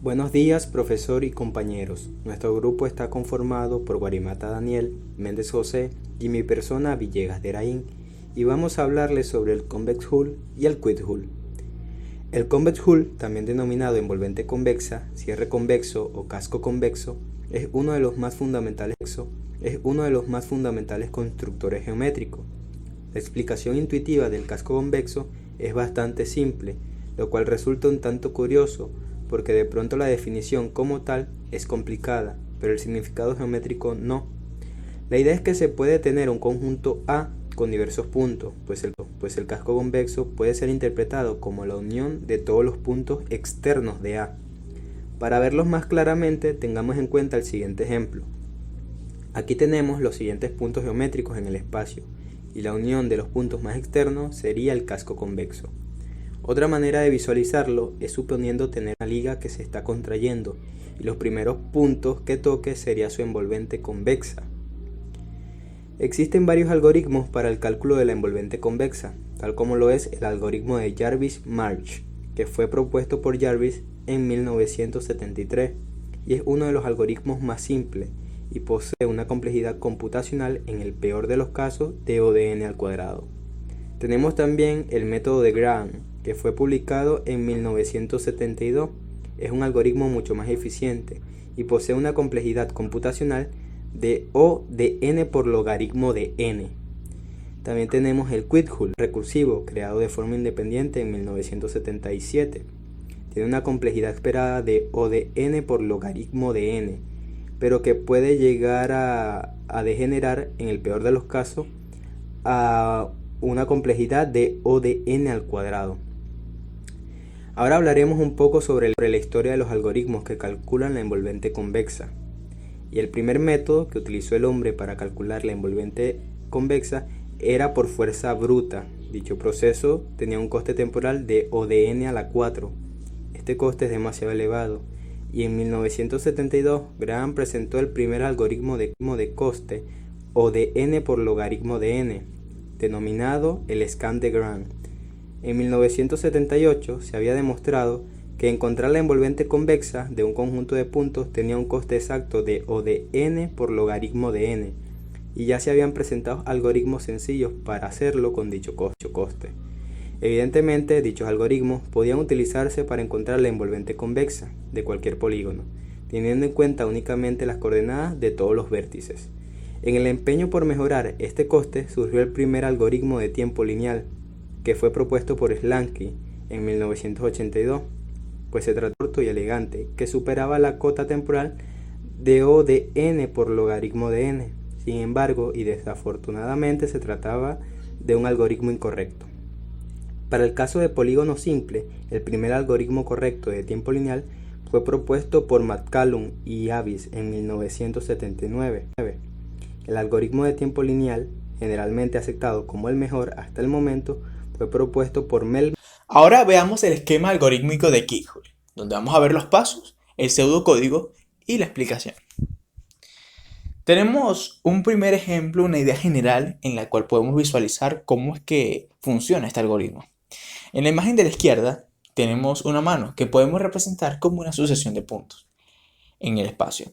Buenos días, profesor y compañeros. Nuestro grupo está conformado por Guarimata Daniel, Méndez José y mi persona Villegas de Eraín, y vamos a hablarles sobre el convex hull y el quick hull. El convex hull, también denominado envolvente convexa, cierre convexo o casco convexo, es uno de los más fundamentales constructores geométricos. La explicación intuitiva del casco convexo es bastante simple, lo cual resulta un tanto curioso, porque de pronto la definición como tal es complicada, pero el significado geométrico no. La idea es que se puede tener un conjunto A con diversos puntos, pues el casco convexo puede ser interpretado como la unión de todos los puntos externos de A. Para verlos más claramente, tengamos en cuenta el siguiente ejemplo. Aquí tenemos los siguientes puntos geométricos en el espacio, y la unión de los puntos más externos sería el casco convexo. Otra manera de visualizarlo es suponiendo tener una liga que se está contrayendo y los primeros puntos que toque sería su envolvente convexa. Existen varios algoritmos para el cálculo de la envolvente convexa, tal como lo es el algoritmo de Jarvis-March, que fue propuesto por Jarvis en 1973 y es uno de los algoritmos más simples y posee una complejidad computacional en el peor de los casos de O de n al cuadrado. Tenemos también el método de Graham, que fue publicado en 1972. Es un algoritmo mucho más eficiente y posee una complejidad computacional de O de n por logaritmo de n. También tenemos el quick hull recursivo, creado de forma independiente en 1977. Tiene una complejidad esperada de O de n por logaritmo de n, pero que puede llegar a degenerar, en el peor de los casos, a una complejidad de O de n al cuadrado. Ahora hablaremos un poco sobre la historia de los algoritmos que calculan la envolvente convexa. Y el primer método que utilizó el hombre para calcular la envolvente convexa era por fuerza bruta. Dicho proceso tenía un coste temporal de O de n a la 4. Este coste es demasiado elevado, y en 1972 Graham presentó el primer algoritmo de coste O de n por logaritmo de n, denominado el scan de Graham. En 1978 se había demostrado que encontrar la envolvente convexa de un conjunto de puntos tenía un coste exacto de O de n por logaritmo de n, y ya se habían presentado algoritmos sencillos para hacerlo con dicho coste. Evidentemente, dichos algoritmos podían utilizarse para encontrar la envolvente convexa de cualquier polígono, teniendo en cuenta únicamente las coordenadas de todos los vértices. En el empeño por mejorar este coste surgió el primer algoritmo de tiempo lineal, que fue propuesto por Slanky en 1982, pues se trató de corto y elegante, que superaba la cota temporal de O de n por logaritmo de n. Sin embargo, y desafortunadamente, se trataba de un algoritmo incorrecto. Para el caso de polígono simple, el primer algoritmo correcto de tiempo lineal fue propuesto por McCallum y Avis en 1979. El algoritmo de tiempo lineal, generalmente aceptado como el mejor hasta el momento, fue propuesto por Melvin. Ahora veamos el esquema algorítmico de quick hull, donde vamos a ver los pasos, el pseudocódigo y la explicación. Tenemos un primer ejemplo, una idea general en la cual podemos visualizar cómo es que funciona este algoritmo. En la imagen de la izquierda tenemos una mano que podemos representar como una sucesión de puntos en el espacio.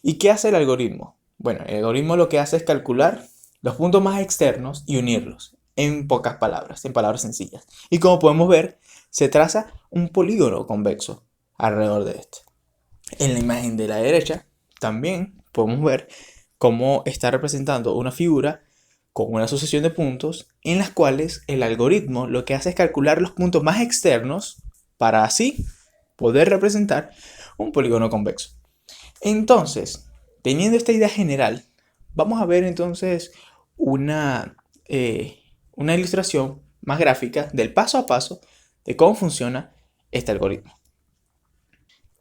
¿Y qué hace el algoritmo? Bueno, el algoritmo lo que hace es calcular los puntos más externos y unirlos, en pocas palabras, en palabras sencillas. Y como podemos ver, se traza un polígono convexo alrededor de este. En la imagen de la derecha también podemos ver cómo está representando una figura con una sucesión de puntos en las cuales el algoritmo lo que hace es calcular los puntos más externos para así poder representar un polígono convexo. Entonces, teniendo esta idea general, vamos a ver entonces una ilustración más gráfica del paso a paso de cómo funciona este algoritmo.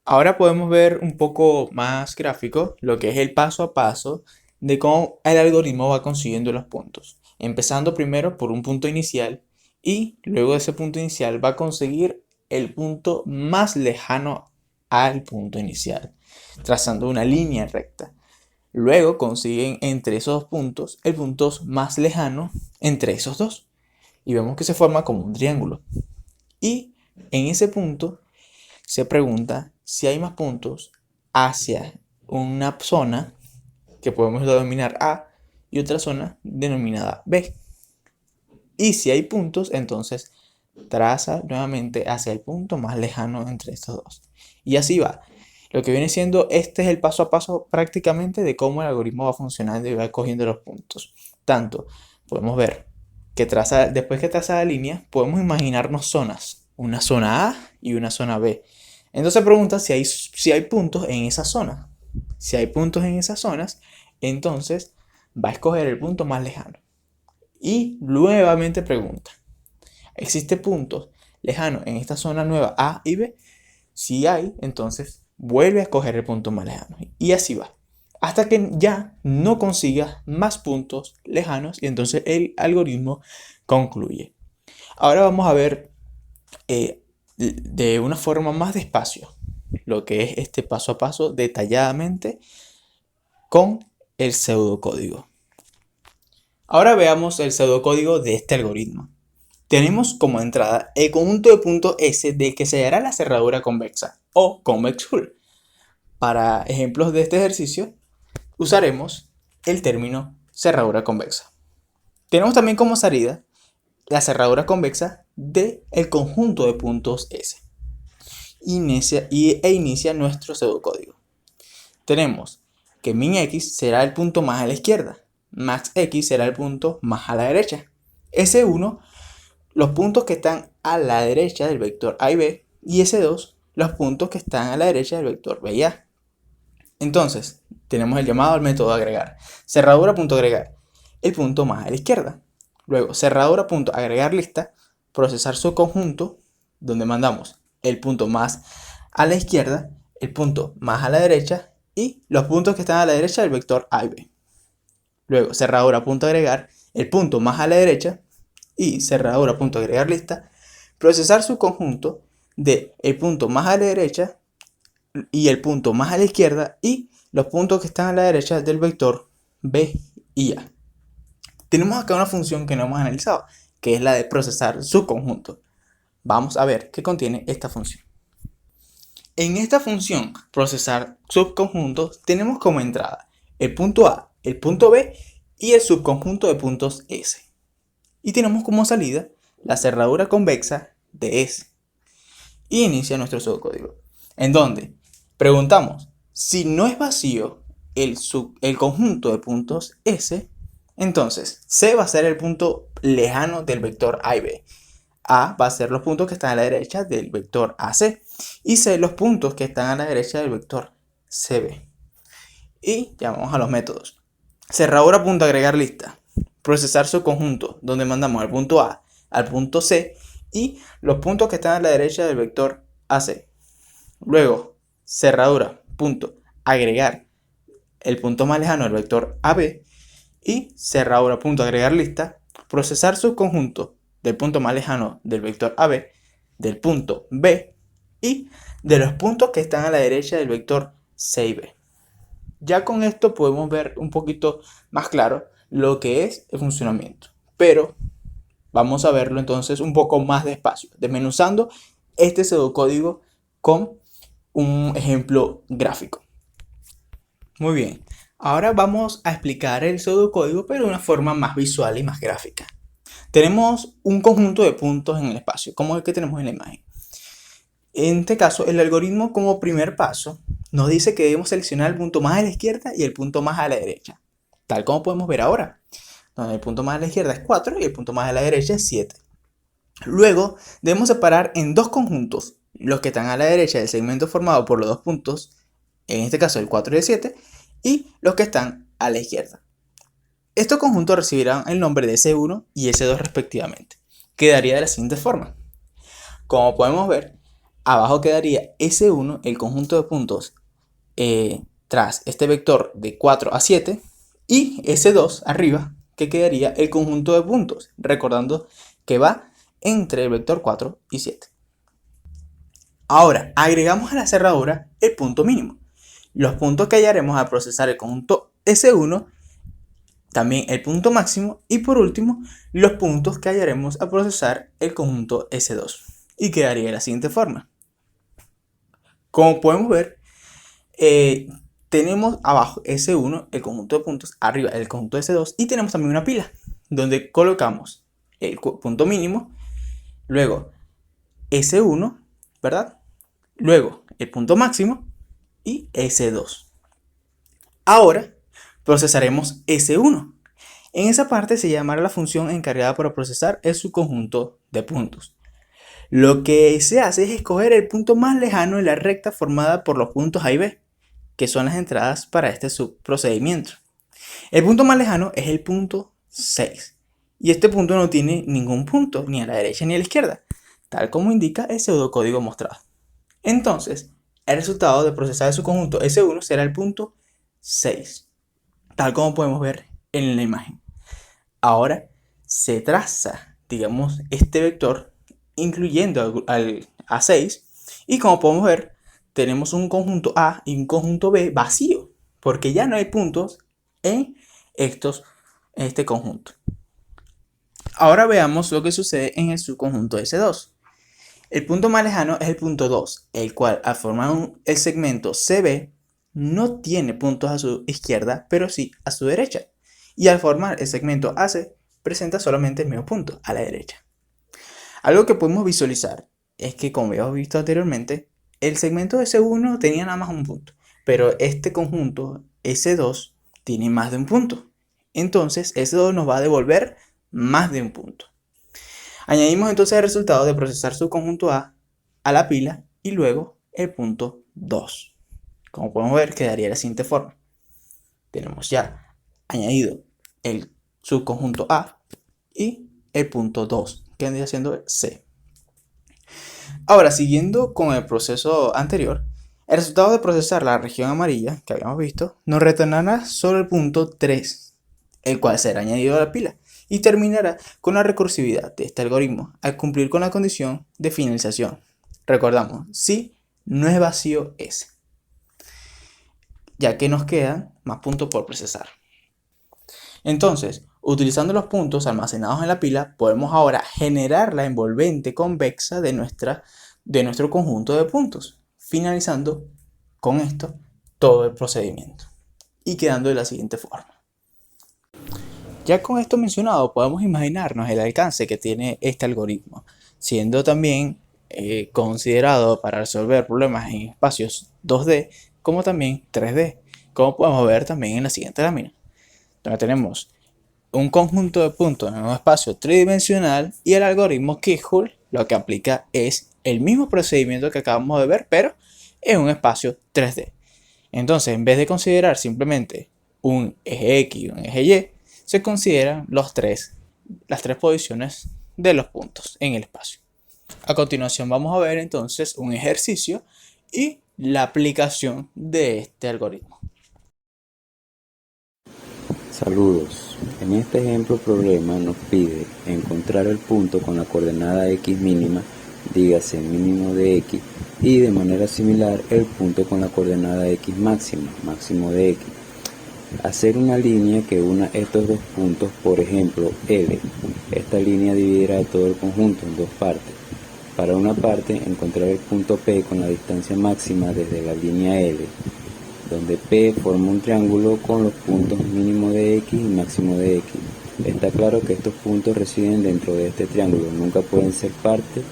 Ahora podemos ver un poco más gráfico lo que es el paso a paso de cómo el algoritmo va consiguiendo los puntos. Empezando primero por un punto inicial y luego de ese punto inicial va a conseguir el punto más lejano al punto inicial, trazando una línea recta. Luego consiguen entre esos dos puntos el punto más lejano entre esos dos. Y vemos que se forma como un triángulo. Y en ese punto se pregunta si hay más puntos hacia una zona que podemos denominar A y otra zona denominada B. Y si hay puntos, entonces traza nuevamente hacia el punto más lejano entre estos dos. Y así va. Lo que viene siendo, este es el paso a paso prácticamente de cómo el algoritmo va funcionando y va cogiendo los puntos. Tanto podemos ver que después que traza la línea, podemos imaginarnos zonas. Una zona A y una zona B. Entonces pregunta si hay puntos en esa zona. Si hay puntos en esas zonas, entonces va a escoger el punto más lejano. Y nuevamente pregunta, ¿existe puntos lejanos en esta zona nueva A y B? Si hay, entonces vuelve a escoger el punto más lejano. Y así va. Hasta que ya no consiga más puntos lejanos y entonces el algoritmo concluye. Ahora vamos a ver de una forma más despacio lo que es este paso a paso detalladamente con el pseudocódigo. Ahora veamos el pseudocódigo de este algoritmo. Tenemos como entrada el conjunto de puntos S del que se hallará la cerradura convexa o convex hull. Para ejemplos de este ejercicio usaremos el término cerradura convexa. Tenemos también como salida la cerradura convexa del conjunto de puntos S. Inicia nuestro pseudocódigo. Tenemos que min x será el punto más a la izquierda, max x será el punto más a la derecha. S1, los puntos que están a la derecha del vector A y B, y S2, los puntos que están a la derecha del vector B y A. Entonces, tenemos el llamado al método agregar. Cerradura.agregar, el punto más a la izquierda. Luego, cerradura.agregar lista, procesar su conjunto, donde mandamos el punto más a la izquierda, el punto más a la derecha y los puntos que están a la derecha del vector A y B. Luego, cerradura.agregar, el punto más a la derecha y cerradura.agregar lista, procesar su conjunto de el punto más a la derecha y el punto más a la izquierda y los puntos que están a la derecha del vector B y A. Tenemos acá una función que no hemos analizado, que es la de procesar su conjunto. Vamos a ver qué contiene esta función. En esta función, procesar subconjuntos, tenemos como entrada el punto A, el punto B y el subconjunto de puntos S. Y tenemos como salida la cerradura convexa de S. Y inicia nuestro pseudocódigo, en donde preguntamos si no es vacío el conjunto de puntos S, entonces C va a ser el punto lejano del vector A y B. A va a ser los puntos que están a la derecha del vector AC y C los puntos que están a la derecha del vector CB. Y ya vamos a los métodos. Cerradura.agregar lista, procesar su conjunto, donde mandamos al punto A al punto C y los puntos que están a la derecha del vector AC. Luego, cerradura.agregar el punto más lejano del vector AB y cerradura.agregar lista, procesar su conjunto del punto más lejano del vector AB, del punto B y de los puntos que están a la derecha del vector C y B. Ya con esto podemos ver un poquito más claro lo que es el funcionamiento, pero vamos a verlo entonces un poco más despacio, desmenuzando este pseudocódigo con un ejemplo gráfico. Muy bien, ahora vamos a explicar el pseudocódigo pero de una forma más visual y más gráfica. Tenemos un conjunto de puntos en el espacio, como el que tenemos en la imagen. En este caso, el algoritmo como primer paso nos dice que debemos seleccionar el punto más a la izquierda y el punto más a la derecha, tal como podemos ver ahora, donde el punto más a la izquierda es 4 y el punto más a la derecha es 7. Luego, debemos separar en dos conjuntos, los que están a la derecha del segmento formado por los dos puntos, en este caso el 4 y el 7, y los que están a la izquierda. Estos conjuntos recibirán el nombre de S1 y S2 respectivamente. Quedaría de la siguiente forma. Como podemos ver, abajo quedaría S1, el conjunto de puntos tras este vector de 4 a 7, y S2 arriba, que quedaría el conjunto de puntos, recordando que va entre el vector 4 y 7. Ahora, agregamos a la cerradura el punto mínimo. Los puntos que hallaremos al procesar el conjunto S1, también el punto máximo y por último los puntos que hallaremos al procesar el conjunto S2 y quedaría de la siguiente forma. Como podemos ver, tenemos abajo S1, el conjunto de puntos, arriba el conjunto de S2 y tenemos también una pila donde colocamos el punto mínimo, luego S1, ¿verdad? Luego el punto máximo y S2. Ahora procesaremos S1. En esa parte se llamará la función encargada para procesar el subconjunto de puntos. Lo que se hace es escoger el punto más lejano en la recta formada por los puntos A y B, que son las entradas para este subprocedimiento. El punto más lejano es el punto 6, y este punto no tiene ningún punto, ni a la derecha ni a la izquierda, tal como indica el pseudocódigo mostrado. Entonces, el resultado de procesar el subconjunto S1 será el punto 6, tal como podemos ver en la imagen. Ahora se traza, digamos, este vector incluyendo al A6 y como podemos ver tenemos un conjunto A y un conjunto B vacío porque ya no hay puntos en este conjunto. Ahora veamos lo que sucede en el subconjunto S2. El punto más lejano es el punto 2, el cual al formar el segmento CB no tiene puntos a su izquierda, pero sí a su derecha. Y al formar el segmento AC presenta solamente el mismo punto a la derecha. Algo que podemos visualizar es que, como habíamos visto anteriormente, el segmento S1 tenía nada más un punto, pero este conjunto S2 tiene más de un punto. Entonces S2 nos va a devolver más de un punto. Añadimos entonces el resultado de procesar su conjunto A la pila y luego el punto 2. Como podemos ver, quedaría de la siguiente forma. Tenemos ya añadido el subconjunto A y el punto 2, que vendría siendo C. Ahora, siguiendo con el proceso anterior, el resultado de procesar la región amarilla que habíamos visto nos retornará solo el punto 3, el cual será añadido a la pila y terminará con la recursividad de este algoritmo al cumplir con la condición de finalización. Recordamos, si no es vacío S, ya que nos quedan más puntos por procesar. Entonces, utilizando los puntos almacenados en la pila, podemos ahora generar la envolvente convexa de nuestro conjunto de puntos, finalizando con esto todo el procedimiento y quedando de la siguiente forma. Ya con esto mencionado, podemos imaginarnos el alcance que tiene este algoritmo, siendo también considerado para resolver problemas en espacios 2D como también 3D, como podemos ver también en la siguiente lámina, donde tenemos un conjunto de puntos en un espacio tridimensional y el algoritmo Keyhole lo que aplica es el mismo procedimiento que acabamos de ver, pero en un espacio 3D. Entonces, en vez de considerar simplemente un eje X y un eje Y, se consideran las tres posiciones de los puntos en el espacio. A continuación vamos a ver entonces un ejercicio y la aplicación de este algoritmo. Saludos. En este ejemplo problema nos pide encontrar el punto con la coordenada x mínima, dígase mínimo de x, y de manera similar el punto con la coordenada x máxima, máximo de x. Hacer una línea que una estos dos puntos, por ejemplo L. Esta línea dividirá todo el conjunto en dos partes. Para una parte, encontrar el punto P con la distancia máxima desde la línea L, donde P forma un triángulo con los puntos mínimo de X y máximo de X. Está claro que estos puntos residen dentro de este triángulo, nunca pueden ser parte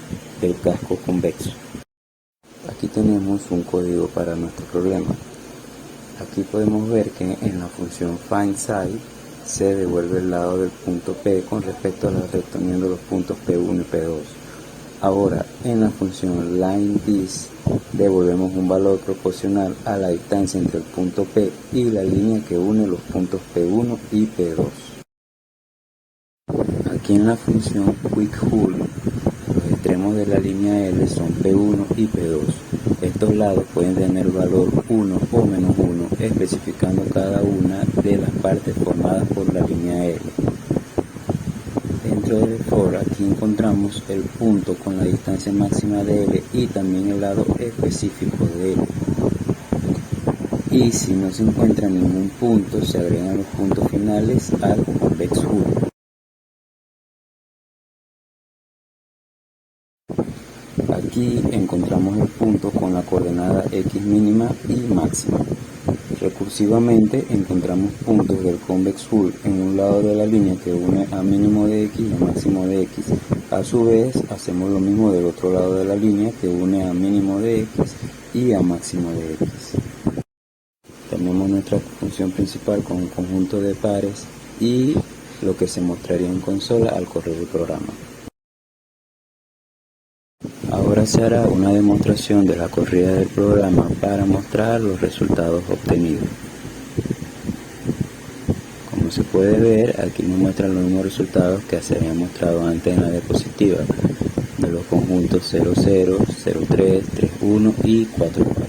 del casco convexo. Aquí tenemos un código para nuestro problema. Aquí podemos ver que en la función findSide se devuelve el lado del punto P con respecto a la recta uniendo los puntos P1 y P2. Ahora, en la función lineDist devolvemos un valor proporcional a la distancia entre el punto P y la línea que une los puntos P1 y P2. Aquí en la función QuickHool, los extremos de la línea L son P1 y P2. Estos lados pueden tener valor 1 o menos 1, especificando cada una de las partes formadas por la línea L. Dentro del for, aquí encontramos el punto con la distancia máxima de L y también el lado específico de L. Y si no se encuentra ningún punto, se agregan los puntos finales al convex hood. Aquí Aquí encontramos el punto con la coordenada x mínima y máxima. Recursivamente encontramos puntos del convex hull en un lado de la línea que une a mínimo de x y a máximo de x. A su vez hacemos lo mismo del otro lado de la línea que une a mínimo de x y a máximo de x. Tenemos nuestra función principal con un conjunto de pares y lo que se mostraría en consola al correr el programa. Ahora se hará una demostración de la corrida del programa para mostrar los resultados obtenidos. Como se puede ver, aquí nos muestran los mismos resultados que se habían mostrado antes en la diapositiva, de los conjuntos 0, 0, 0, 3, 3, 1 y 4, 4.